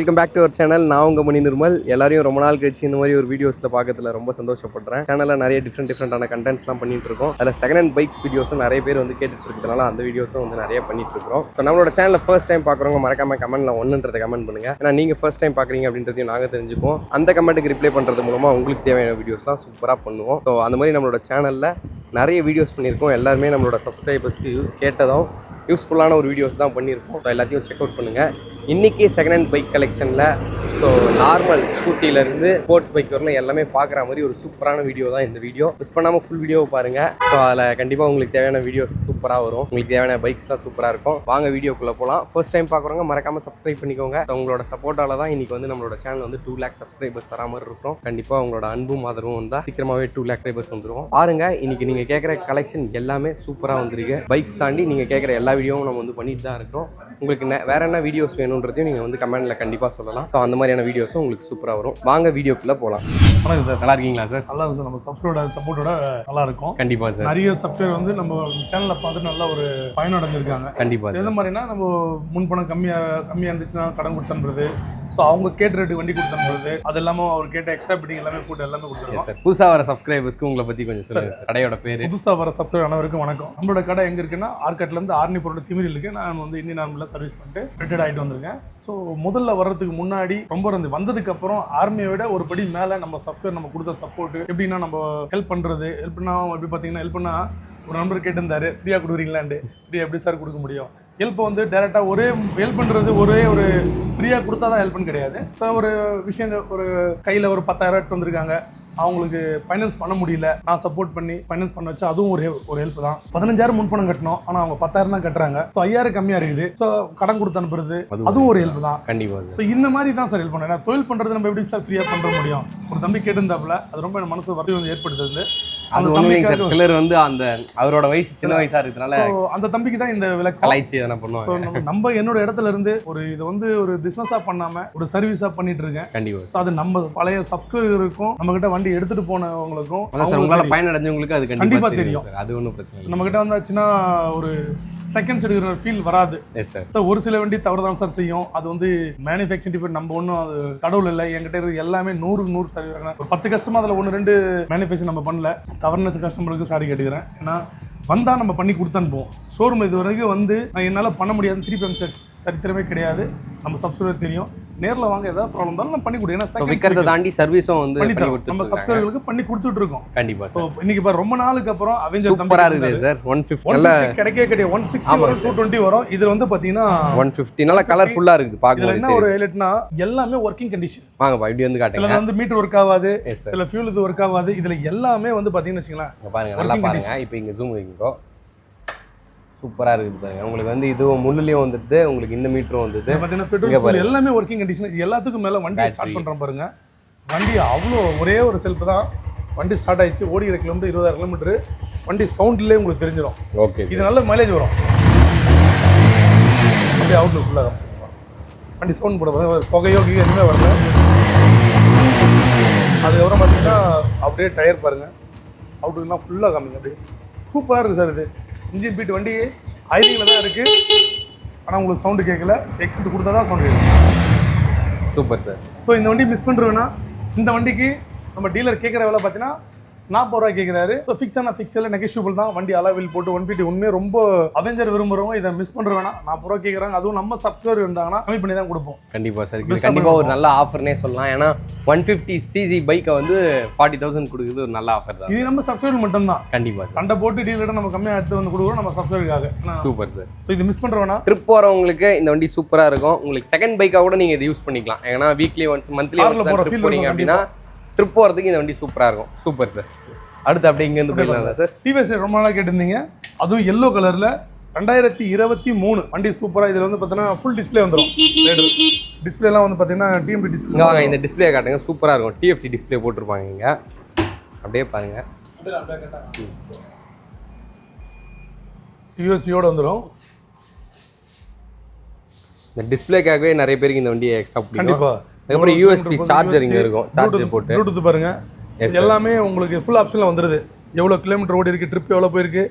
Welcome back to our channel. நான் உங்கள் மணி நிர்மல். எல்லாரையும் ரொம்ப நாள் கழிச்சு இந்த மாதிரி ஒரு வீடியோஸில் பார்க்கறதுல ரொம்ப சந்தோஷப்படுறேன். சேனலில் நிறைய டிஃப்ரெண்டான கண்டென்ட்ஸ்லாம் பண்ணிட்டு இருக்கோம். அதில் செகண்ட் ஹேண்ட் பைக்ஸ் வீடியோஸும் நிறைய பேர் வந்து கேட்டுட்டு இருக்கிறதுனால அந்த வீடியோஸும் வந்து நிறைய பண்ணிட்டு இருக்கோம். ஸோ நம்மளோட சேனலில் ஃபர்ஸ்ட் டைம் பார்க்குறவங்க மறக்காம கமெண்ட்ல ஒன்றுன்றதை கமெண்ட் பண்ணுங்க. ஏன்னா நீங்கள் ஃபர்ஸ்ட் டைம் பார்க்குறீங்க அப்படின்றதையும் நாங்கள் தெரிஞ்சுப்போம். அந்த கமெண்ட்டுக்கு ரிப்ளை பண்ணுறது மூலமாக உங்களுக்கு தேவையான வீடியோஸ்லாம் சூப்பராக பண்ணுவோம். ஸோ அந்த மாதிரி நம்மளோட சேனலில் நிறைய வீடியோஸ் பண்ணியிருக்கோம். எல்லாருமே நம்மளோட சப்ஸ்கிரைபர்ஸ்க்கு கேட்டதும் யூஸ்ஃபுல்லான ஒரு வீடியோஸ் தான் பண்ணியிருக்கோம். ஸோ எல்லாத்தையும் செக் அவுட் பண்ணுங்கள். இன்றைக்கி செகண்ட் ஹேண்ட் பைக் கலெக்ஷனில் ஸோ நார்மல் ஸ்கூட்டிலேருந்து ஸ்போர்ட்ஸ் பைக் வரலாம் எல்லாமே பார்க்குற மாதிரி ஒரு சூப்பரான வீடியோ தான் இந்த வீடியோ. மிஸ் பண்ணாமல் ஃபுல் வீடியோவை பாருங்கள். ஸோ அதில் கண்டிப்பாக உங்களுக்கு தேவையான வீடியோஸ் சூப்பராக வரும். உங்களுக்கு தேவையான பைக்ஸ்லாம் சூப்பராக இருக்கும். வாங்க வீடியோக்குள்ளே போகலாம். ஃபர்ஸ்ட் டைம் பார்க்குறவங்க மறக்காமல் சப்ஸ்கிரைப் பண்ணிக்கோங்க. உங்களோட சப்போர்ட்டால் தான் இன்றைக்கி வந்து நம்மளோட சேனல் வந்து 2 lakh சப்ஸ்கிரைபர்ஸ் வர மாதிரி இருக்கும். கண்டிப்பாக உங்களோட அன்பும் ஆதரவும் வந்தால் சீக்கிரமாகவே 2 lakh சப்ஸ்கிரைபர்ஸ் வந்துடும். பாருங்கள், இன்றைக்கி நீங்கள் கேட்குற கலெக்ஷன் எல்லாமே சூப்பராக வந்துருக்கு. பைக்ஸ் தாண்டி நீங்கள் கேட்குற எல்லா வீடியோவும் நம்ம வந்து பண்ணிட்டு தான் இருக்கோம். உங்களுக்கு வேறு என்ன வீடியோஸ் வேணுன்றதையும் நீங்கள் வந்து கமெண்ட்ல கண்டிப்பாக சொல்லலாம். ஸோ அந்த மாதிரியான வீடியோஸும் உங்களுக்கு சூப்பராக வரும். வாங்க வீடியோக்குள்ளே போகலாம். வணக்கம் சார், நல்லா இருக்கீங்களா சார்? நல்லா இருக்கும் சார். நம்ம சப்போர்ட்டோட நல்லா இருக்கும். கண்டிப்பாக சார். நிறைய சப்ஸ்கிரைபர் வந்து நம்ம சேனலில் பார்த்து நல்லா ஒரு பயனடைஞ்சிருக்காங்க. கண்டிப்பாக எந்த மாதிரினா நம்ம முன்பணம் கம்மியாக இருந்துச்சுன்னா கடன் கொடுத்தனுறது, ஸோ அவங்க கேட்ட ரேட்டு வண்டி கொடுத்தனுறது, அது இல்லாமல் அவர் கேட்ட எக்ஸ்ட்ரா பிட்டிங் எல்லாமே போட்டு எல்லாமே கொடுத்துருவோம் சார். புதுசாக வர சப்ஸ்கிரைபர்ஸ்க்கு உங்களை பற்றி கொஞ்சம் சொல்லுங்கள் சார். கடையோட பேர். புதுசாக வர சப்ஸ்கிரைபர் அனைவருக்கும் வணக்கம். நம்மளோட கடை எங்கே இருக்குன்னா ஆர்காட்லேருந்து ஆர்னி பொருள் திமிரில் இருக்குது. நான் வந்து இந்தியன் ஆர்மியில் சர்வீஸ் பண்ணிட்டு ரிட்டையர்ட் ஆகிட்டு வந்திருக்கேன். ஸோ முதல்ல வர்றதுக்கு முன்னாடி ரொம்ப வந்ததுக்கு அப்புறம் ஆர்மியை விட ஒரு படி மேலே நம்ம சப்ஸ்கிரைபர் நம்ம கொடுத்த சப்போர்ட் எப்படின்னா நம்ம ஹெல்ப் பண்ணுறது. ஹெல்ப்னா எப்படி பார்த்தீங்கன்னா, ஹெல்ப்னா ஒரு நம்பர் கேட்டிருந்தாரு, ஃப்ரீயாக கொடுக்குறீங்களாண்டு. ஃப்ரீயாக எப்படி சார் கொடுக்க முடியும்? ஹெல்ப் வந்து டேரெக்டாக ஒரே ஹெல்ப் பண்ணுறது ஒரு ஃப்ரீயாக கொடுத்தா தான் ஹெல்ப்னு கிடையாது. ஸோ ஒரு விஷயம், ஒரு கையில் ஒரு 10,000 எடுத்து வந்திருக்காங்க, அவங்களுக்கு ஃபைனான்ஸ் பண்ண முடியல, நான் சப்போர்ட் பண்ணி ஃபைனான்ஸ் பண்ண வச்சா அதுவும் ஒரு ஹெல்ப் தான். 15,000 முன்பணம் கட்டணும், ஆனால் அவங்க 10,000 தான் கட்டுறாங்க. ஸோ 5,000 கம்மியாக இருக்குது. ஸோ கடன் கொடுத்து அனுப்புறது அதுவும் ஒரு ஹெல்ப் தான். கண்டிப்பாக. ஸோ இந்த மாதிரி தான் சார் ஹெல்ப் பண்ணுறேன். தொழில் பண்ணுறது நம்ம எப்படி சார் ஃப்ரீயாக பண்ணுற முடியும்? ஒரு தம்பி கேட்டிருந்தாப்புல, அது ரொம்ப என் மனசு வரி வந்து ஏற்படுத்துது. சிலர் வந்து அந்த அவரோட வயசு சின்ன வயசா இருக்கிறதுனால அந்த தம்பிக்கு தான் இந்த விளக்கம் கலாய்ச்சி என்ன பண்ணுவாங்க. நம்ம என்னோட இடத்துல இருந்து இது வந்து ஒரு பிசினஸா பண்ணாம ஒரு சர்வீஸா பண்ணிட்டு இருக்கேன். கண்டிப்பா. ஸோ அது நம்ம பழைய சப்ஸ்கிரைபருக்கும் நம்ம கிட்ட வண்டி எடுத்துட்டு போனவங்களுக்கும் உங்களால பயனடைஞ்சவங்களுக்கு அது கண்டிப்பா தெரியும். அது ஒன்றும் பிரச்சனை இல்லை. நம்ம கிட்ட வந்தாச்சுன்னா ஒரு செகண்ட்ஸ் எடுக்கிற ஃபீல் வராது. ஒரு சில வண்டி தவறு தான் சார் செய்யும். அது வந்து மேனுஃபேக்சரிங் டிஃபெக்ட், நம்ம ஒன்றும் அது கடவுள் இல்லை. என்கிட்ட இருக்கிற எல்லாமே 100% சர்வீஸ். ஒரு 10 கஸ்டமர் அதில் 1-2 மேனுஃபேக்சர் நம்ம பண்ணல. தவறுனஸ் கஸ்டமருக்கு சாரி கேட்டுக்கிறேன். ஏன்னா வந்தால் நம்ம பண்ணி கொடுத்து அனுப்புவோம். ஷோரூம் இது வரைக்கும் வந்து நான் என்னால் பண்ண முடியாதுன்னு திருப்பி அமைச்ச சரித்திரமே கிடையாது. நம்ம சப்ஸ்கிரைபர் தெரியும். நேரில் வாங்க, ஏதாவது ப்ராப்ளம் இருந்தாலும் நான் பண்ணி கொடுக்குறேன். விற்கிறத தாண்டி சர்வீஸும் வந்து பண்ணி தரோம். நம்ம சப்ஸ்கிரைபர்களுக்கு பண்ணி கொடுத்துட்டு இருக்கோம். கண்டிப்பாக. ஸோ இன்னைக்கு இப்போ ரொம்ப நாளுக்கு அப்புறம் அவெஞ்சர் சூப்பரா இருக்குது சார். 150 கிடையாது, 160 வரும், 220 வரும். இது வந்து பார்த்தீங்கன்னா 150 நல்லா கலர்ஃபுல்லா இருக்குது பார்க்க. என்ன ஒரு ஹைலைட்னா எல்லாமே ஒர்க்கிங் கண்டிஷன். வாங்க பா, இப்படி வந்து காட்டுங்க. சில வந்து மீட்டர் ஒர்க் ஆகாது, சில ஃபியூல் இது ஒர்க் ஆகாது. இதுல எல்லாமே வந்து பார்த்தீங்கன்னு வச்சுக்கலாம். பாருங்க, நல்லா பாருங்க. இப்போ இங்க ஜூம் வைக்கிறோம். சூப்பராக இருக்குது பாருங்க. உங்களுக்கு வந்து இதுவும் முள்ளுலையும் வந்துட்டு, உங்களுக்கு இந்த மீட்டரும் வந்துட்டு பார்த்தீங்கன்னா பெட்ரோல் எல்லாமே ஒர்க்கிங் கண்டிஷன். எல்லாத்துக்கும் மேலே வண்டி ஸ்டார்ட் பண்ணுறோம் பாருங்க. வண்டி அவ்வளோ ஒரே ஒரு செல்ஃப் தான். வண்டி ஸ்டார்ட் ஆயிடுச்சு. ஓடிக்கிற கிலோமீட்டர் 20,000 கிலோமீட்டர். வண்டி சவுண்ட்லேயே உங்களுக்கு தெரிஞ்சிடும். ஓகே, இது நல்ல மைலேஜ் வரும். வண்டி அவுட்லுக் ஃபுல்லாக வண்டி சவுண்ட் போட புகையோ எதுவுமே வரல. அதுக்கப்புறம் பார்த்தீங்கன்னா அப்படியே டயர் பாருங்கள், அவுட்லுக்லாம் ஃபுல்லாக காமிங்க. அப்படியே சூப்பராக இருக்குது சார். இது இன்ஜின் பீட் வண்டி ஐலிங்கில் தான் இருக்குது. ஆனால் உங்களுக்கு சவுண்டு கேட்கல. எக்ஸ்பெக்ட் கொடுத்தா தான் சவுண்டு கேட்கல. Super sir. ஸோ இந்த வண்டி மிஸ் பண்ணுறோன்னா, இந்த வண்டிக்கு நம்ம டீலர் கேட்குற வேலை பார்த்தீங்கன்னா 40 ரூபா கேட்குறாரு. ஸோ ஃபிக்ஸில் நெகோஷியபிள் தான். வண்டி அலாவில் போட்டு 150 உண்மையாக ரொம்ப அவெஞ்சர் விரும்புகிறவங்க இதை மிஸ் பண்ணுற வேணாம். 40 ரூபா கேட்குறாங்க. அதுவும் நம்ம சப்ஸ்கிரைபர் இருந்தாங்கன்னா கம்மி பண்ணி தான் கொடுப்போம். கண்டிப்பாக சார். இது கண்டிப்பாக ஒரு நல்ல ஆஃபர்னே சொல்லலாம். ஏன்னா 150cc பைக்கை வந்து 40,000 கொடுக்குறது ஒரு நல்ல ஆஃபர் தான். இது நம்ம சப்ஸ்கிரைபர் மட்டும் தான். கண்டிப்பாக சண்டை போட்டு டீலர்கிட்ட நம்ம கம்மியாக எடுத்து வந்து கொடுக்குறோம் நம்ம சப்ஸ்கிரைபருக்காக. Super sir. ஸோ இது மிஸ் பண்ணுற வேணாம். ட்ரிப் போகிறவங்களுக்கு இந்த வண்டி சூப்பராக இருக்கும். உங்களுக்கு செகண்ட் பைக்காக கூட நீங்கள் இதை யூஸ் பண்ணிக்கலாம். ஏன்னா வீக்லி ஒன்ஸ் மந்த்லி ஒன்ஸ் போகிறீங்க அப்படின்னா ட்ரிப் போகிறதுக்கு இந்த வண்டி சூப்பராக இருக்கும். Super sir. அடுத்து அப்படியே இங்கேருந்து போயிடலாம் சார். டிவிஎஸ் ரொம்ப நாளாக கேட்டிருந்தீங்க. அதுவும் எல்லோ கலரில் 2023 வண்டி சூப்பராக. இதில் வந்து பார்த்தீங்கன்னா ஃபுல் டிஸ்பிளே வந்துடும். டிஸ்பிளேலாம் வந்து பார்த்தீங்கன்னா டிஎம்டி டிஸ்பிளே. வாங்க இந்த டிஸ்பிளே காட்டுங்க. சூப்பராக இருக்கும். டிஎஃப்டி டிஸ்பிளே போட்டிருப்பாங்க இங்கே. அப்படியே பாருங்கள். யூஎஸ்பியோட வந்துடும். இந்த டிஸ்பிளேக்காகவே நிறைய பேருக்கு இந்த வண்டியை எக்ஸ்ட்ரா பிடிக்கும். கண்டிப்பாக. அதுக்கப்புறம் யூஎஸ்பி சார்ஜர் இங்கே இருக்கும். சார்ஜர் போட்டு ப்ளூடூத் பாருங்கள். எல்லாமே உங்களுக்கு ஃபுல் ஆப்ஷனில் வந்துடுது. எவ்வளோ கிலோமீட்டர் ஓடி இருக்குது, ட்ரிப் எவ்வளோ போயிருக்கு,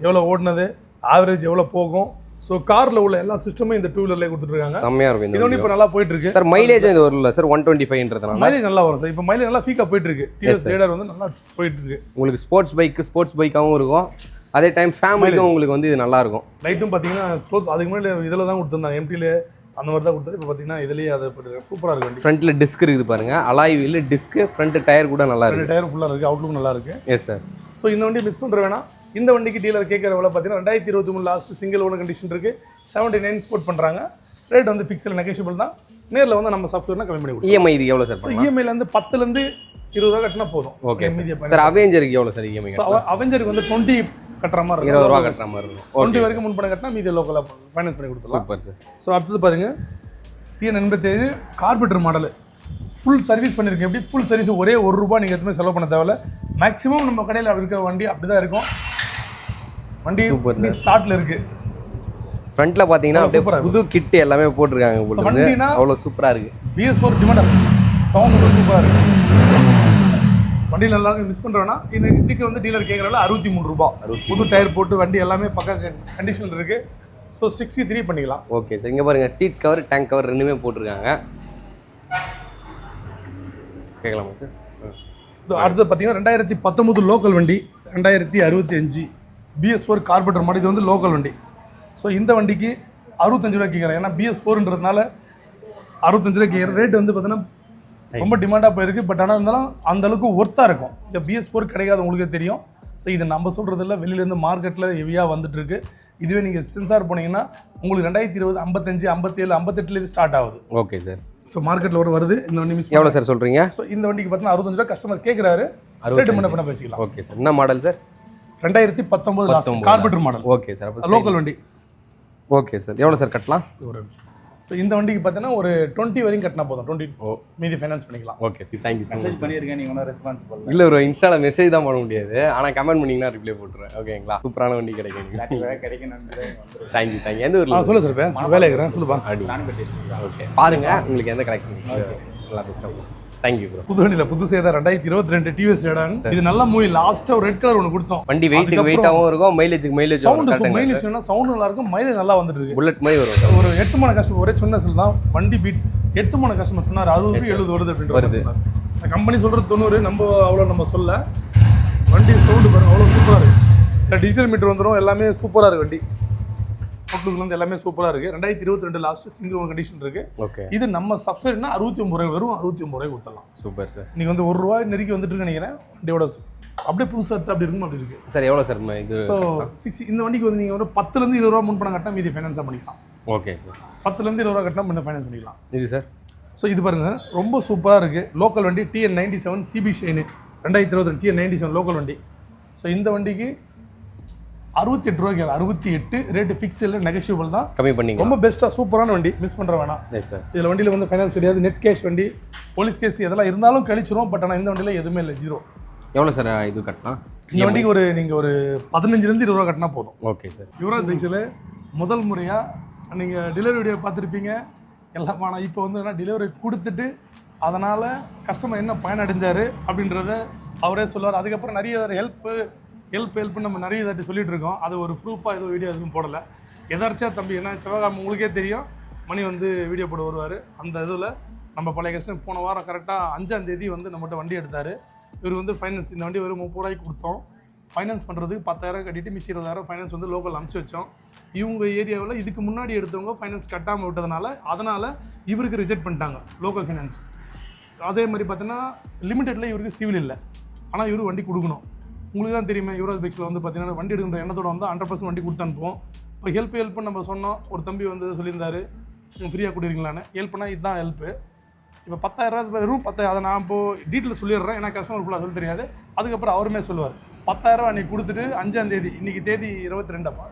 எவ்வளோ ஓடினது, ஆவரேஜ் எவ்வளோ போகும், ஸோ காரில் உள்ள எல்லா சிஸ்டமும் இந்த டூ வீலர்லேயே கொடுத்துருக்காங்க. செம்மையாக இருக்கும் இது ஒன்று இப்போ நல்லா போயிட்டு இருக்கு சார். மைலேஜ் இது வரல சார் 125ன்றதுனால மைலேஜ் நல்லா வரும் சார். இப்போ மைலேஜ் நல்லா ஃபீக்காக போயிட்டு இருக்கு. டிவிஎஸ் ரேடார் வந்து நல்லா போயிட்டு இருக்கு. உங்களுக்கு ஸ்போர்ட்ஸ் பைக்காகவும் இருக்கும், அதே டைம் ஃபேமிலிக்கும் உங்களுக்கு வந்து இது நல்லா இருக்கும். லைட்டும் பார்த்தீங்கன்னா ஸ்போர்ட்ஸ் அதுக்கு முன்னாடி இதில் தான் கொடுத்துருந்தாங்க, எம்டியில் அந்த மாதிரி தான் கொடுத்தாரு. இப்போ பார்த்தீங்கன்னா இதுலேயே அதை சூப்பராக இருக்கு. வண்டி ஃப்ரண்ட்டில் டிஸ்க் இருக்குது பாருங்க, alloy wheel disc, front tyre கூட நல்லா இருக்கு. டயர் ஃபுல்லாக இருக்குது, அவுட்லுக் நல்லா இருக்கு. S sir. ஸோ இந்த வண்டி மிஸ் பண்ணுற வேணாம். இந்த வண்டிக்கு டீலர் கேட்குற விலை பார்த்தீங்கன்னா 2023 லாஸ்ட் சிங்கிள் ஓனர் கண்டிஷன் இருக்குது. 79 ஸ்போர்ட் பண்ணுறாங்க. ரேட் வந்து ஃபிக்ஸில் நெகோஷியபிள் தான். நேரில் வந்து நம்ம சாஃப்ட்வேர்னா கம்மி பண்ணி கொடுப்போம். இஎம்ஐ இது எவ்வளோ சார்? ஸோ இஎம்ஐலேருந்து 10லேருந்து 20 ரூபா கட்டினா போதும். Okay sir. அவெஞ்சருக்கு எவ்வளோ சார் இஎம்ஐ? அவெஞ்சருக்கு வந்து 20 கட்டுற மாதிரி இருக்கும், 20 ரூபா கட்டுற மாதிரி இருக்கும். 20 வரைக்கும் முன் பணம் கட்டினா மீதி லோக்கலாக ஃபைனான்ஸ் பண்ணி கொடுத்துருலாம். Super sir. ஸோ அடுத்தது பாருங்க TN87 கார்பெட்டர் மாடல் ஃபுல் சர்வீஸ் பண்ணியிருக்கேன். எப்படி ஃபுல் சர்வீஸ் ஒரே ₹1 நீங்கள் எதுவுமே செலவு பண்ண தேவையில்ல. மேக்ஸிமம் நம்ம கடையில் இருக்க வண்டி அப்படி தான் இருக்கும். வண்டி ஸ்டார்ட்ல இருக்கு. ஃப்ரண்ட்ல பாத்தீங்கன்னா அப்படியே புது கிட் எல்லாமே போட்டுருக்காங்க உங்களுக்கு. வண்டினா அவ்வளவு சூப்பரா இருக்கு. BS4 டிமாண்டர் சவுண்ட் சூப்பரா இருக்கு. வண்டி நல்லா இருக்கு. மிஸ் பண்றேன்னா இதுக்கு வந்து டீலர் கேக்குறதுல ₹63. புது டயர் போட்டு வண்டி எல்லாமே பக்கா கண்டிஷன்ல இருக்கு. ஸோ 63 பண்ணிக்கலாம். Okay sir. இங்க பாருங்க சீட் கவர் டேங்க் கவர் ரெண்டுமே போட்டிருக்காங்க. கேட்கலாமா சார்? அடுத்து பார்த்தீங்கன்னா 2019 லோக்கல் வண்டி 2065 BS4 கார்பெட்டர் மாடல். இது வந்து லோக்கல் வண்டி. ஸோ இந்த வண்டிக்கு ₹65 கேட்குறேன். ஏன்னா BS4ன்றதுனால ₹65 கேட்குற ரேட் வந்து பார்த்தீங்கன்னா ரொம்ப டிமாண்டாக போயிருக்கு. பட் ஆனால் இருந்தாலும் அந்த அளவுக்கு ஒர்த்தாக இருக்கும். இந்த BS4 கிடைக்காது உங்களுக்கே தெரியும். ஸோ இது நம்ம சொல்கிறதில்ல, வெளியிலேருந்து மார்க்கெட்டில் ஹெவியாக வந்துட்டுருக்கு. இதுவே நீங்கள் சென்சார் போனீங்கன்னா உங்களுக்கு 2020 55 57 58 ஸ்டார்ட் ஆகுது. Okay sir. ஸோ மார்க்கெட்டில் வருது. இந்த வண்டி மிஸ் எவ்வளோ சார் சொல்கிறீங்க? ஸோ இந்த வண்டிக்கு பார்த்தீங்கன்னா ₹65 கஸ்டமர் கேட்குறாரு. ரேட்டு முன்ன பண்ண பேசிக்கலாம். Okay sir. என்ன model sir? 2019 கார்பெட்டர் model. Okay sir. Local வண்டி. Okay sir. எவ்வளோ சார் கட்டலாம்? ஸோ இந்த வண்டிக்கு பார்த்தீங்கன்னா ஒரு 20 வரைக்கும் கட்டினா போதும். 20 மீதி ஃபைனான்ஸ் பண்ணிக்கலாம். Okay sir. Thank you sir. Message பண்ணியிருக்கேன், நீங்கள் ஒன்றும் ரெஸ்பான்ஸ் பண்ணல. இல்லை ப்ரோ, இன்ஸ்டாவில் மெசேஜ் தான் பண்ண முடியாது, ஆனால் கமெண்ட் பண்ணிங்கன்னா ரிப்ளை போட்டுருவேன். ஓகேங்களா? சூப்பரான வண்டி கிடைக்கும். தேங்க்யூ. எந்த ஊரில்? சொல்லு சார். வேலை இருக்கிறேன் சொல்லுப்பா. ஓகே பாருங்க, உங்களுக்கு எந்த கலெக்ஷன் நல்லா பெஸ்ட்டாக. Thank you bro. புது வண்டியில் புது சேதா 2022 டிவிஎஸ் ரேடான். இது நல்ல மூவி. லாஸ்ட்டாக ஒரு ரெட் கலர் ஒன்று கொடுத்தோம். வண்டி வெயிட்டாகவும் இருக்கும், மைலேஜ் சவுண்ட் நல்லா இருக்கும், மைலேஜ் நல்லா வந்துட்டு இருக்கு. புல்லட் மாதிரி வரும். ஒரு 8 மணி கஸ்டமர் ஒரே சொன்ன சொல் தான் வண்டி பீட் 8 மணி கஸ்டமர் சொன்னார் 60-70 வருது அப்படின்னு வருது. கம்பெனி சொல்கிறது 90, நம்ம அவ்வளோ நம்ம சொல்ல. வண்டி சவுண்டு பாருங்க அவ்வளோ சூப்பராக இருக்குது. டிஜிட்டல் மீட்டர் வந்துடும், எல்லாமே சூப்பராக இருக்குது. வண்டி அவுட்லுக்லேருந்து எல்லாமே சூப்பராக இருக்குது. 2022 லாஸ்ட் சிங்கிள் ஓன் கண்டிஷன் இருக்குது. ஓகே. இது நம்ம சப்சிடினா ₹69 வெறும் ₹69 கொடுத்துடலாம். Super sir. நீங்கள் வந்து ₹1 நெருக்கி வந்துட்டு நினைக்கிறேன். வண்டியோட அப்படியே புதுசாக எடுத்து அப்படி இருக்கும், அப்படி இருக்குது சார். எவ்வளோ சார் இது? ஸோ 6 இந்த வண்டிக்கு வந்து நீங்கள் ஒரு 10லேருந்து ₹20 முன் பணம் கட்டினா மீதி ஃபைனான்ஸாக பண்ணிக்கலாம். Okay sir. 10லேருந்து ₹20 கட்டினா முன்ன ஃபைனான்ஸ் பண்ணிக்கலாம். இது சார். ஸோ இது பாருங்கள் ரொம்ப சூப்பராக இருக்குது. லோக்கல் வண்டி TN97 CB Shine 2022 TN97 local வண்டி. ஸோ இந்த வண்டிக்கு ₹68 68 ரேட்டு ஃபிக்ஸ் இல்லை, நெகோஷியபிள் தான். கம்மி பண்ணிங்க. ரொம்ப பெஸ்ட்டாக சூப்பரான வண்டி, மிஸ் பண்ணுற வேணாம். Yes sir. இதில் வண்டியில் வந்து ஃபைனான்ஸ் கிடையாது, நெட் கேஷ் வண்டி. போலீஸ் கேஸ் இதெல்லாம் இருந்தாலும் கழிச்சிரும். பட் ஆனால் இந்த வண்டியில் எதுவுமே இல்லை, 0. எவ்வளோ சார் இது கட்டலாம்? இந்த வண்டிக்கு ஒரு நீங்கள் ஒரு 15லேருந்து ₹20 கட்டினா போதும். Okay sir. யுவராஜ் பைக்ஸில் முதல் முறையாக நீங்கள் டெலிவரி வீடியோ பார்த்துருப்பீங்க எல்லாம். ஆனால் இப்போ வந்து டெலிவரி கொடுத்துட்டு அதனால் கஸ்டமர் என்ன பயனடைஞ்சார் அப்படின்றத அவரே சொல்லுவார். அதுக்கப்புறம் நிறைய ஹெல்ப்னு நம்ம நிறைய இதாட்டி சொல்லிட்டு இருக்கோம். அது ஒரு ப்ரூஃபாக ஏதோ வீடியோ எதுவும் போடலை. எதார்ச்சியாக தம்பி ஏன்னா செவ்வாய்க்கிழமை உங்களுக்கே தெரியும் மணி வந்து வீடியோ போட வருவார். அந்த இதில் நம்ம பழைய கஸ்டமர் போன வாரம் கரெக்டாக 5ஆம் தேதி வந்து நம்மகிட்ட வண்டி எடுத்தார். இவர் வந்து ஃபைனான்ஸ் இந்த வண்டி வெறும் ₹30 கொடுத்தோம். ஃபைனான்ஸ் பண்ணுறதுக்கு 10,000 கட்டிட்டு மிச்சம் 20,000 ஃபைனான்ஸ் வந்து லோக்கல் அனுப்பிச்சி வச்சோம். இவங்க ஏரியாவில் இதுக்கு முன்னாடி எடுத்தவங்க ஃபைனான்ஸ் கட்டாமல் விட்டதுனால அதனால் இவருக்கு ரிஜெக்ட் பண்ணிட்டாங்க லோக்கல் ஃபைனான்ஸ். அதே மாதிரி பார்த்தீங்கன்னா லிமிட்டெடில் இவருக்கு சிவில் இல்லை, ஆனால் இவர் வண்டி கொடுக்கணும். உங்களுக்கு தான் தெரியுமே யுவராஜ் பைக்ஸில் வந்து பார்த்தீங்கன்னா வண்டி எடுக்கிற எண்ணத்தோட வந்து 100% வண்டி கொடுத்து அனுப்புவோம். இப்போ ஹெல்ப்னு நம்ம சொன்னோம். ஒரு தம்பி வந்து சொல்லியிருந்தார் ஃப்ரீயாக கொடுக்குறீங்களான்னு. ஹெல்ப்னா இதுதான் ஹெல்ப்பு. இப்போ 10,000 வெறும் 10,000 அதை நான் இப்போது டீட்டெயில் சொல்லிடுறேன், ஏன்னா கஸ்டமர் ஃபுல்லாக சொல்ல தெரியாது. அதுக்கப்புறம் அவருமே சொல்லுவார் 10,000 அன்றைக்கி கொடுத்துட்டு 5ஆம் தேதி, இன்றைக்கி தேதி 22,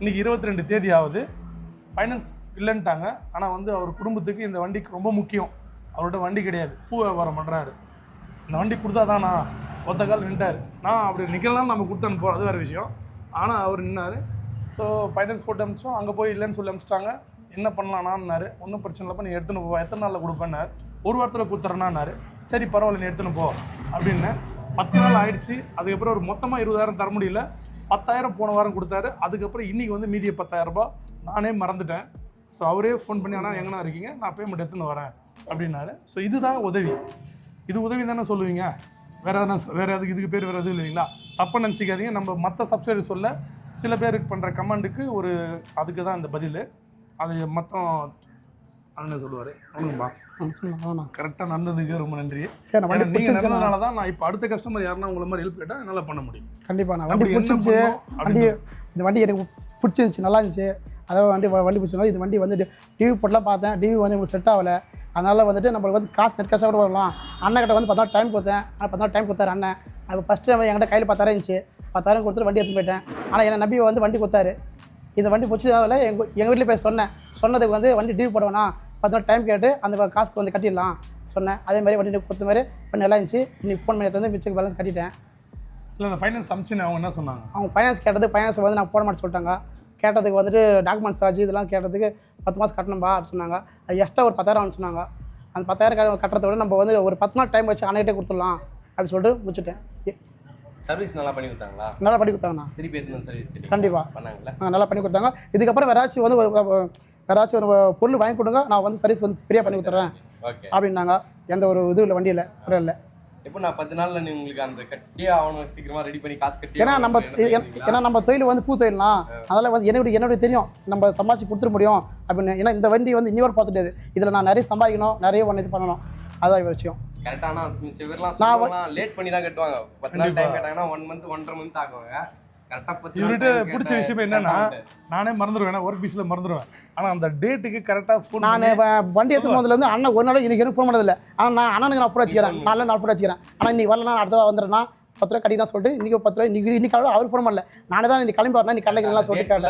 இன்றைக்கி 22 தேதி ஆகுது. ஃபைனான்ஸ் இல்லைன்ட்டாங்க. ஆனால் வந்து அவர் குடும்பத்துக்கு இந்த வண்டிக்கு ரொம்ப முக்கியம். அவரோட வண்டி கிடையாது, பூ வியாபாரம் பண்ணுறாரு. இந்த வண்டி கொடுத்தா தான் நான் ஒத்த கால் நின்றார். நான் அப்படி நிற்கலாம், நம்ம கொடுத்து அனுப்புவோம், அது வேறு விஷயம். ஆனால் அவர் நின்னார். ஸோ ஃபைனான்ஸ் போட்டு அனுப்பிச்சோம். அங்கே போய் இல்லைன்னு சொல்லி அனுப்பிச்சிட்டாங்க. என்ன பண்ணலான்னாரு. ஒன்றும் பிரச்சனை இல்லைப்பா, நீ எடுத்துன்னு போ, எத்தனை நாளில் கொடுப்பேன்னார். ஒரு வாரத்தில் கொடுத்துட்றேன்னாரு. சரி பரவாயில்ல, நீ எடுத்துன்னு போ அப்படின்னு. 10 நாள் ஆயிடுச்சு. அதுக்கப்புறம் ஒரு மொத்தமாக 20,000 தர முடியல. 10,000 போன வாரம் கொடுத்தாரு. அதுக்கப்புறம் இன்றைக்கி வந்து மீதியை ₹10,000 நானே மறந்துட்டேன். ஸோ அவரே ஃபோன் பண்ணி ஆனால் எங்கண்ணா இருக்கீங்க, நான் பேமெண்ட் எடுத்துன்னு வரேன் அப்படின்னாரு. ஸோ இதுதான் உதவி. இது உதவி தானே சொல்லுவீங்க, வேறு எதுக்கு இதுக்கு பேர் வேறு எதுவும் இல்லைங்களா? தப்ப நினச்சிக்காதீங்க. நம்ம மற்ற சப்ஸ்கிரைபர் சொல்ல சில பேருக்கு பண்ணுற கமெண்ட்டுக்கு ஒரு அதுக்கு தான் இந்த பதில். அது மொத்தம் அண்ணன் சொல்லுவார். ஒன்றும்பா சொல்லலாம். கரெக்டாக நடந்ததுக்கு ரொம்ப நன்றி. சரி, வண்டி நீங்கள் நடந்ததுனால தான் நான் இப்போ அடுத்த கஸ்டமர் யாருன்னா உங்களை மாதிரி ஹெல்ப் கேட்டால் என்னால் பண்ண முடியும். கண்டிப்பாக நான் வண்டி பிடிச்சிருந்துச்சு. இந்த வண்டி எனக்கு பிடிச்சிருந்துச்சு, நல்லா இருந்துச்சு. அதாவது வண்டி பிடிச்சனால இந்த வண்டி வந்துட்டு டிவி போட்டுலாம் பார்த்தேன். டிவி வந்து உங்களுக்கு செட் ஆகலை. அதனால் வந்துட்டு நம்மளுக்கு வந்து காசு நெட் காசாக கூட வரலாம். அண்ணன்கிட்ட வந்து 10 நாள் டைம் கொடுத்தேன். ஆனால் 10 நாள் டைம் கொடுத்தாரு அண்ணன். அது ஃபஸ்ட்டு டைம் என்கிட்ட கையில் 10,000 இருந்துச்சு. 10,000 கொடுத்துட்டு வண்டி எடுத்து போயிட்டேன். ஆனால் என்னை நம்பி வந்து வண்டி கொடுத்தாரு. இந்த வண்டி பிடிச்சதால எங்கள் வீட்டில் போய் சொன்னதுக்கு வந்து வண்டி டிவி போடுவேண்ணா, 10 நாள் டைம் கேட்டு அந்த காசுக்கு வந்து கட்டிடலாம் சொன்னேன். அதே மாதிரி வண்டி கொடுத்த மாதிரி பண்ணி நல்லா இருந்துச்சு. இன்னைக்கு ஃபோன் பண்ணி வந்து மிச்சக்கு பேலன்ஸ் கட்டிட்டேன். இல்லை அந்த ஃபைனான்ஸ் அமிச்சுன்னு அவங்க என்ன சொன்னாங்க? அவங்க ஃபைனான்ஸ் கேட்டது ஃபைனான்ஸ் வந்து நான் போட மாட்டேன் சொல்லிட்டாங்க. கேட்டதுக்கு வந்துட்டு டாக்குமெண்ட்ஸ் சார்ஜ் இதெல்லாம் கேட்டதுக்கு 10 மாதம் கட்டணும்பா அப்படின்னு சொன்னாங்க. அது எக்ஸ்ட்ரா ஒரு 10,000 சொன்னாங்க. அந்த 10,000 கட்டுறத விட நம்ம வந்து ஒரு 10 நாள் டைம் வச்சு அன்னைக்கிட்டே கொடுத்துடலாம் அப்படின்னு சொல்லிட்டு முடிச்சுட்டேன். சர்வீஸ் நல்லா பண்ணி கொடுத்தாங்களா? நல்லா பண்ணி கொடுத்தாங்கண்ணா. திருப்பி எடுத்து சர்வீஸ் கண்டிப்பாக பண்ணாங்களா? நல்லா பண்ணி கொடுத்தாங்க. இதுக்கப்புறம் வேறாச்சும் வந்து வேறாச்சும் ஒரு பொருள் வாங்கி கொடுங்க, நான் வந்து சர்வீஸ் வந்து ஃப்ரீயாக பண்ணி கொடுத்துட்றேன் அப்படின்னாங்க. எந்த ஒரு இது இல்லை, வண்டியில் குறை இல்லை. இப்போ நான் 10 நாள்ல நீ உங்களுக்கு அந்த கட்டியே ஆகணும், சீக்கிரமா ரெடி பண்ணி காசு கட்டி. ஏன்னா நம்ம தொழில் வந்து பூ தொழில்னா, அதனால் வந்து என்னுடைய தெரியும் நம்ம சம்பாதிச்சு கொடுத்துட முடியும் அப்படின்னு. ஏன்னா இந்த வண்டி வந்து இன்னொரு பார்த்துட்டு இதில் நான் நிறைய சம்பாதிக்கணும், நிறைய ஒன்று இது பண்ணணும். அதான் விஷயம். கரெக்டான நான் லேட் பண்ணி தான் கட்டுவாங்க. 10 நாள் டைம் கேட்டாங்கன்னா 1 மந்த் 1.5 மந்த் ஆகுவாங்க. இவர்கிட்ட பிடிச்ச விஷயம் என்னன்னா, நானே மறந்துடுவேன், ஒர்க் பிஸியில் மறந்துடுவேன். ஆனால் அந்த டேட்டுக்கு கரெக்டாக ஃபோன் நான் வண்டி எடுத்து போனதுலேருந்து அண்ணன் ஒரு நாள் எனக்கு ஃபோன் பண்ணதில்லை. ஆனால் நான் அண்ணனுக்கு நான் போட வச்சுக்கிறேன், நான் போட வச்சுக்கிறேன். ஆனால் இன்னைக்கு வரலாம், அடுத்த வந்துடுறேன்னா 10 ரூபா கட்டினா சொல்லிட்டு இன்றைக்கி 10 ரூபா இன்னைக்கு அவர் ஃபோன் பண்ணல. நானே தான் இன்னைக்கு கிளம்பி வரணும், நீ கடைக்கலாம் சொல்லிட்டு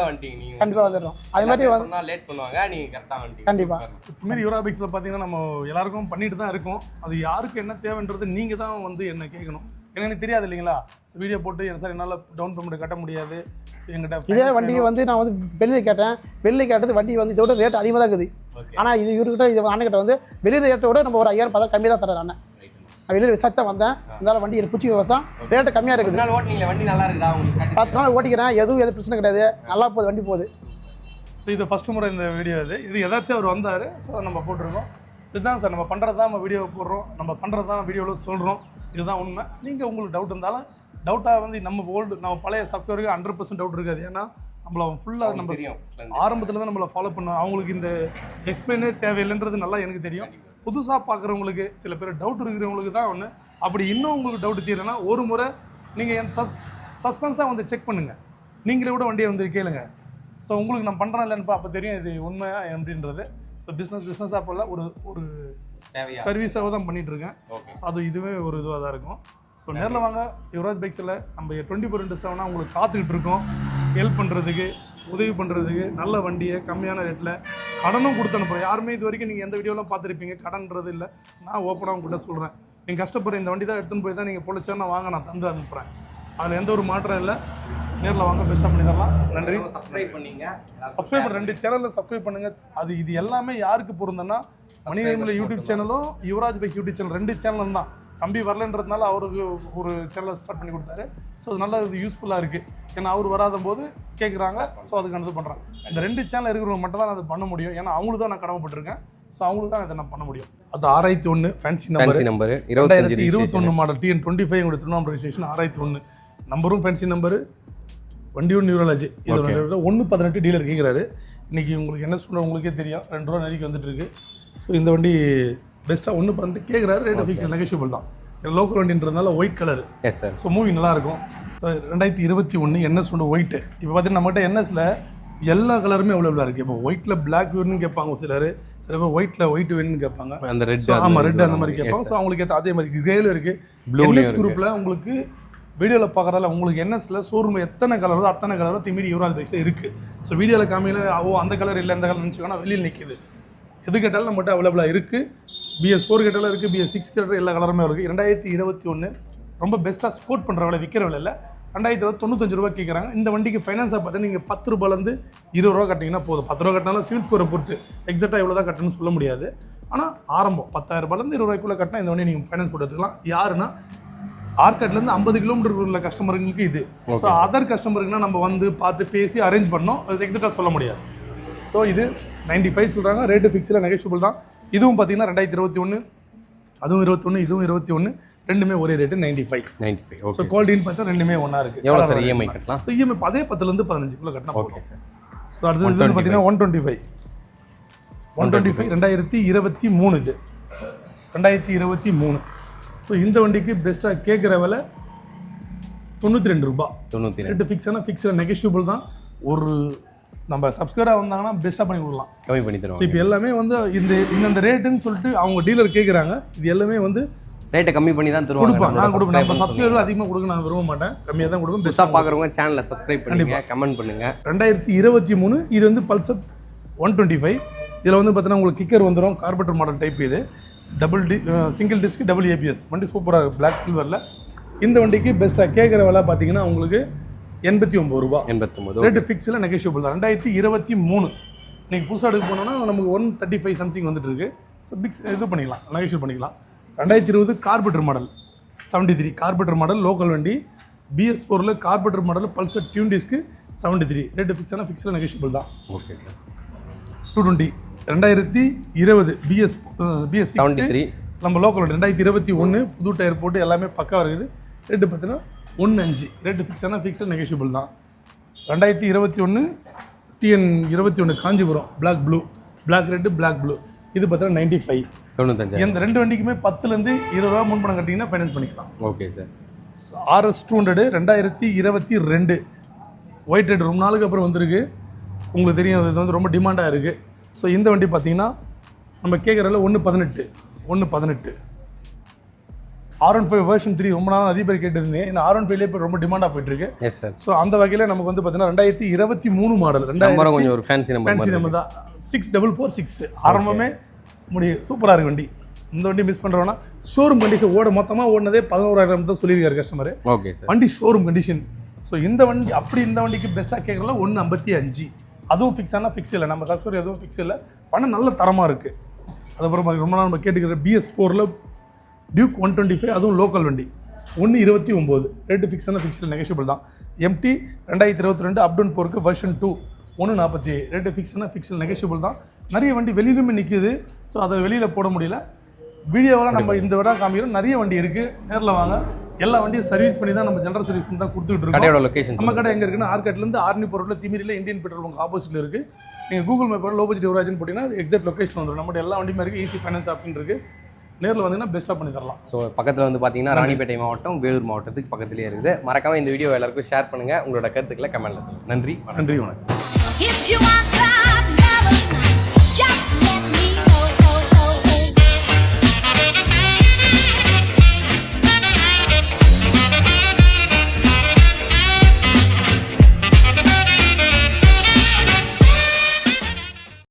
கண்டிப்பாக வந்துடுறோம். அது மாதிரி வந்து லேட் பண்ணுவாங்க, நீ கரெக்டாக கண்டிப்பாக. இதுமாரி யூராபிக்ஸில் பார்த்தீங்கன்னா நம்ம எல்லாருக்கும் பண்ணிட்டு தான் இருக்கோம். அது யாருக்கு என்ன தேவைன்றது நீங்கள் தான் வந்து என்ன கேட்கணும். ஏன்னா எனக்கு தெரியாது இல்லைங்களா? வீடியோ போட்டு சார் என்னால் டவுன் பேமெண்ட் கட்ட முடியாது என்கிட்ட. இதே வண்டி வந்து நான் வந்து வெளியில் கேட்டது வண்டி வந்து இதோட ரேட் அதிகமாக தான் இருக்குது. ஆனால் இது இவர்கிட்ட இது அண்ணன்கிட்ட வந்து வெளியில் ரேட்டை விட நம்ம ஒரு 5,000 10,000 கம்மி தான் தர்றேன் அண்ணன். நான் வெளியில் விசாரிச்சா வந்தேன். இருந்தாலும் வண்டி எனக்கு பிடிச்சி விவசாயம் ரேட்டு கம்மியாக இருக்குது. வண்டி நல்லா இருக்குதா உங்களுக்கு? 10 நாள் ஓட்டிக்கிறேன், எதுவும் பிரச்சனை கிடையாது, நல்லா போகுது, வண்டி போகுது. ஸோ இது ஃபஸ்ட்டு முறை இந்த வீடியோ இது ஏதாச்சும் அவர் வந்தார். ஸோ நம்ம போட்டிருக்கோம். இதுதான் சார் நம்ம பண்ணுறது தான், நம்ம வீடியோ போடுறோம், நம்ம பண்ணுறது தான் வீடியோவில் சொல்கிறோம். இதுதான் உண்மை. நீங்கள் உங்களுக்கு டவுட் இருந்தாலும் டவுட்டாக வந்து நம்ம பழைய சப்ஸ்கிரைபருக்கு 100% டவுட் இருக்காது. ஏன்னா நம்மளை ஃபுல்லாக நம்ம ஆரம்பத்தில் தான் நம்மளை ஃபாலோ பண்ணுவோம். அவங்களுக்கு இந்த எக்ஸ்பிளைனே தேவையில்லைன்றது நல்லா எனக்கு தெரியும். புதுசாக பார்க்குறவங்களுக்கு சில பேர் டவுட் இருக்கிறவங்களுக்கு தான் ஒன்று. அப்படி இன்னும் உங்களுக்கு டவுட் தீரனா ஒரு முறை நீங்கள் என் சஸ்பென்ஸாக வந்து செக் பண்ணுங்கள். நீங்களே கூட வண்டியை வந்து கேளுங்க. ஸோ உங்களுக்கு நான் பண்ணுறேன் இல்லைன்னு அப்போ தெரியும் இது உண்மையாக எப்படின்றது. ஸோ பிஸ்னஸாக போல ஒரு சர்வீஸாக தான் பண்ணிகிட்ருக்கேன். ஸோ அது இதுவே ஒரு இதுவாக தான் இருக்கும். ஸோ நேரில் வாங்க, யுவராஜ் பைக்ஸில் நம்ம 24/7 உங்களுக்கு காத்துக்கிட்டு இருக்கோம். ஹெல்ப் பண்ணுறதுக்கு, உதவி பண்ணுறதுக்கு, நல்ல வண்டியை கம்மியான ரேட்டில் கடனும் கொடுத்து அனுப்புகிறோம். யாருமே இது வரைக்கும் நீங்கள் எந்த வீடியோலாம் பார்த்துருப்பீங்க, கடன்றது இல்லை. நான் ஓப்பனாக உங்கள்கிட்ட சொல்கிறேன். நீங்கள் கஷ்டப்படுற இந்த வண்டி தான் எடுத்துன்னு போய் தான் நீங்கள் பொழைச்சோன்னா வாங்க, நான் தந்து அனுப்புகிறேன். அதில் எந்த ஒரு மாற்றம் இல்லை. நேரில் வாங்க, பெஸ்ட்டாக பண்ணி தரலாம். நன்றி. சப்ஸ்கிரைப் பண்ணி 2 சேனலில் சப்ஸ்கிரைப் பண்ணுங்கள். இது எல்லாமே யாருக்கு பொருந்தன்னா, மணிநேர்மலை யூடியூப் சேனலும் யுவராஜ் பைக் யூடியூப் சேனல் 2 சேனலும் தான். தம்பி வரலன்றதுனால அவருக்கு ஒரு சேனலை ஸ்டார்ட் பண்ணி கொடுத்தாரு. ஸோ அது நல்லா இது யூஸ்ஃபுல்லாக இருக்குது. ஏன்னா அவர் வராத போது கேட்குறாங்க. ஸோ அதுக்கு இது பண்ணுறேன். இந்த 2 சேனல் இருக்கிறவங்க மட்டும் தான் அது பண்ண முடியும். ஏன்னா அவங்களுக்கு தான் நான் கடமைப்பட்டிருக்கேன். ஸோ அவங்களுக்கு தான் இதை நான் பண்ண முடியும். அது 6001 ஃபேன்சி நம்பர் 2021 மாடல் TN25 எங்களுடைய திருவண்ணாமலை ரெஜிஸ்ட்ரேஷன் 6001 நம்பரும் ஃபேன்சி நம்பரு. வண்டியும் நியூரலாஜி. இது 118 டீலர் கேட்குறாரு. இன்றைக்கி உங்களுக்கு என்ன சொல்ல உங்களுக்கே தெரியும், 2 ரூபா நெருக்கி வந்துட்டு இருக்கு. ஸோ இந்த வண்டி பெஸ்ட்டாக 118 கேட்குறாரு. ரேட் ஃபிக்ஸ் நெகோஷியபிள் தான். லோக்கல் வண்டின்றதுனால white colour. Yes sir. So moving நல்லாயிருக்கும். So 2021 NS white. இப்போ பார்த்தீங்கன்னா நம்மகிட்ட NSல எல்லா கலருமே அவைலபிளாக இருக்குது. இப்போ ஒயிட்டில் பிளாக் வேணும்னு கேட்பாங்க சில பேர் ஒயிட்டில் ஒயிட் வேணும்னு கேட்பாங்க. அந்த ரெட், ஆமாம் ரெட் அந்த மாதிரி கேட்பாங்க. ஸோ அவங்களுக்கு ஏற்ற அதே மாதிரி கிரேலும் இருக்குது. NS குரூப்பில் உங்களுக்கு வீடியோவில் பார்க்குறதால உங்களுக்கு NSல ஷோரூம் எத்தனை கலர் வருதோ அத்தனை கலரும் திமிரி யுவராஜ் பைக்ஸில் இருக்குது. ஸோ வீடியோவில் காமியில் அந்த கலர் இல்லை இந்த கலர் நினச்சிக்கோன்னா வெளியில் நிற்கிது. எது கேட்டாலும் நம்மகிட்ட அவைலபிளாக இருக்குது. BS4 கேட்டாலும் இருக்குது, BS6 கேட்டாலும் எல்லா கலருமே இருக்குது. 2021 ரொம்ப பெஸ்ட்டாக ஸ்போர்ட் பண்ணுற விலை, விற்கிற விலை இல்லை. 2095 ரூபா கேட்குறாங்க. இந்த வண்டிக்கு ஃபைனான்ஸாக பார்த்தா நீங்கள் 10 ரூபாயிலேருந்து 20 ரூபா கட்டிங்கன்னா போதும். 10 ரூபா கட்டினாலும் சிவில் ஸ்கோரை பொறுத்து எக்ஸாக்டாக எவ்வளோ தான் கட்டணும்னு சொல்ல முடியாது. ஆனால் ஆரம்பம் 10,000 ரூபாயிலேருந்து 20 ரூபாய்க்குள்ளே கட்டினா இந்த வண்டி நீங்கள் ஃபைனான்ஸ் போட்டு எடுத்துக்கலாம். யாருன்னா ஆர்காட்லேருந்து 50 கிலோமீட்டர் உள்ள கஸ்டமருக்கு இது. ஸோ அதர் கஸ்டமருக்குன்னா நம்ம வந்து பார்த்து பேசி அரேஞ்ச் பண்ணோம். அது எக்ஸாக்டாக சொல்ல முடியாது. ஸோ இது 95 சொல்கிறாங்க, ரேட்டு ஃபிக்ஸில் நெகோஷியபிள் தான். இதுவும் பார்த்தீங்கன்னா 2021, அதுவும் 21, இதுவும் 21, ரெண்டுமே ஒரே ரேட்டு 95. ஸோ குவாலிட்டின்னு பார்த்தா ரெண்டுமே ஒன்றா இருக்குது. எவ்வளோ சார் இஎம்ஐ கட்டலாம்? ஸோ இஎம்ஐ அதே 10லேருந்து 15 கட்டினா ஓகே சார். ஸோ அடுத்தது வந்து பார்த்தீங்கன்னா 125 2023 இது 2023. ஸோ இந்த வண்டிக்கு பெஸ்ட்டாக கேட்குற விலை 92 ரூபா. 92 ரேட்டு ஃபிக்ஸான ஃபிக்ஸில் நெகோஷியபிள் தான். ஒரு நம்ம சப்ஸ்கிரைபராக வந்தாங்கன்னா பெஸ்ட்டாக பண்ணி கொடுக்கலாம், கம்மி பண்ணி தருவோம். ஸோ இப்போ எல்லாமே வந்து இந்த ரேட்டுன்னு சொல்லிட்டு அவங்க டீலர் கேட்குறாங்க. இது எல்லாமே வந்து ரேட்டை கம்மி பண்ணி தான் தருவாங்க. கொடுப்பேன், நான் கொடுப்பேன். நம்ம சப்ஸ்கிரைபர் அதிகமாக கொடுக்க நான் விரும்ப மாட்டேன், கம்மியாக தான் கொடுப்பேன். பெஸ்ட்டாக பார்க்குறவங்க சேனலை சப்ஸ்கிரைப் பண்ணுங்க, கமெண்ட் பண்ணுங்க. 2023 இது வந்து பல்சர் 125. இதில் வந்து பார்த்தீங்கன்னா உங்களுக்கு கிக்கர் வந்துடும், கார்பெட்டர் மாடல் டைப். இது சிங்கிள் டிஸ்க் டபுள் ஏபிஎஸ் வண்டி சூப்பராக இருக்குது, பிளாக் சில்வரில். இந்த வண்டிக்கு பெஸ்ட்டாக கேட்குற விலை பார்த்தீங்கன்னா உங்களுக்கு 89 ரூபா. 89 ரேட்டு ஃபிக்ஸில் நெகோஷியபிள் தான். 2023 நீங்கள் புதுசாக எடுக்க போனோன்னா நமக்கு 135 சம்திங் வந்துட்டு இருக்கு. ஸோ பிக்ஸ் இது பண்ணிக்கலாம், நெகோஷியபிள் பண்ணிக்கலாம். 2020 carburettor model 73 carburettor model local வண்டி. BS4 carburettor model Pulsar tune disc 73. Rate ஃபிக்ஸான ஃபிக்ஸில் நெகோஷியபிள் தான். Okay sir. 220 2020 BS 73 நம்ம லோக்கல் வண்டி. 2021 புது டயர் போட்டு எல்லாமே பக்காவாக இருக்குது. ரேட்டு பார்த்தீங்கன்னா 15. ரேட்டு ஃபிக்ஸான ஃபிக்ஸில் நெகோஷியபிள் தான். 2021 TN 21 Kanchipuram black blue, black red black blue. இது பார்த்தீங்கன்னா 95. இந்த ரெண்டு வண்டிக்குமே 10லேருந்து 20 ரூபா முன்பணம் கட்டிங்கன்னா ஃபைனான்ஸ் பண்ணிக்கலாம். Okay sir. RS 200 2022 white red ரொம்ப நாளுக்கு அப்புறம் வந்திருக்கு. உங்களுக்கு தெரியும், இது வந்து ரொம்ப டிமாண்டாக இருக்குது. ஸோ இந்த வண்டி பார்த்தீங்கன்னா நம்ம கேட்குறதுல 118 R15 வெர்ஷன் 3 ரொம்ப நாள் நிறைய பேர் கேட்டிருந்தேன். இந்த R15 இப்போ ரொம்ப டிமாண்டாக போயிட்டுருக்கு. S sir. ஸோ அந்த வகையில் நமக்கு வந்து பார்த்தீங்கன்னா 2023 மாடல் கொஞ்சம் ஒரு ஃபேன்சி நம்பர் தான் 6446 ஆரம்பமே முடியும். சூப்பராக இருக்கு வண்டி. இந்த வண்டி மிஸ் பண்ணுறோன்னா ஷோரூம் கண்டிஷன் மொத்தமாக ஓடினதே 11,000 தான் சொல்லியிருக்காரு கஸ்டமர். Okay sir. வண்டி ஷோரூம் கண்டிஷன். ஸோ இந்த வண்டி இந்த வண்டிக்கு பெஸ்ட்டாக கேட்குறதுல 155. அதுவும் ஃபிக்ஸானா ஃபிக்ஸ் இல்லை, நம்ம சப்ஸ்கிரைபர் எதுவும் ஃபிக்ஸ் இல்லை, பணம் நல்ல தரமாக இருக்குது. அதுக்கப்புறம் ரொம்ப நாள் நம்ம கேட்டுக்கிற BS4 டியூக் 125, அதுவும் லோக்கல் வண்டி 129. ரேட்டு ஃபிக்ஸான ஃபிக்ஸில் நெகோஷியபிள் தான். MT 2022 அப்டவுன் 4 வெர்ஷன் 2 147. ரேட்டு ஃபிக்ஸான ஃபிக்ஸில் நெகோஷியபிள் தான். நிறைய வண்டி வெளியிலுமே நிற்குது. ஸோ அதை வெளியில் போட முடியல. வீடியோவெல்லாம் நம்ம இந்த விட காமிக்கிறோம். நிறைய வண்டி இருக்குது, நேரில் வாங்க. எல்லா வண்டியும் சர்வீஸ் பண்ணி தான் நம்ம ஜெனரல் சர்வீஸ் பண்ணி தான் கொடுத்துட்டு இருக்கோம். நம்ம கடை எங்கே இருக்குன்னா ஆர்கேட்லேருந்து ஆர்னி போர்ட்டில் திமிரியில் இந்தியன் பெட்ரோல் பங்க் ஆப்போசிட்டில் இருக்குது. நீங்கள் கூகுள் மேப்பில் லோ பட்ஜெட் யுவராஜ்னு போட்டிங்கன்னா எக்ஸாக்ட் லொக்கேஷன் வந்துடும். நம்மகிட்ட எல்லா வண்டியுமே இருக்குது. ஈஸி ஃபைனான்ஸ் ஆப்ஷன் இருக்குது. நேரில் வந்தீங்கன்னா பெஸ்ட்டாக பண்ணி தரலாம். ஸோ பக்கத்தில் வந்து பார்த்தீங்கன்னா ராணிப்பேட்டை மாவட்டம், வேலூர் மாவட்டத்துக்கு பக்கத்துலேயே இருக்குது. மறக்காமல் இந்த வீடியோ எல்லாருக்கும் ஷேர் பண்ணுங்கள். உங்களோட கருத்துக்களை கமெண்ட்டில் சொல்லுங்கள். நன்றி, வணக்கம்.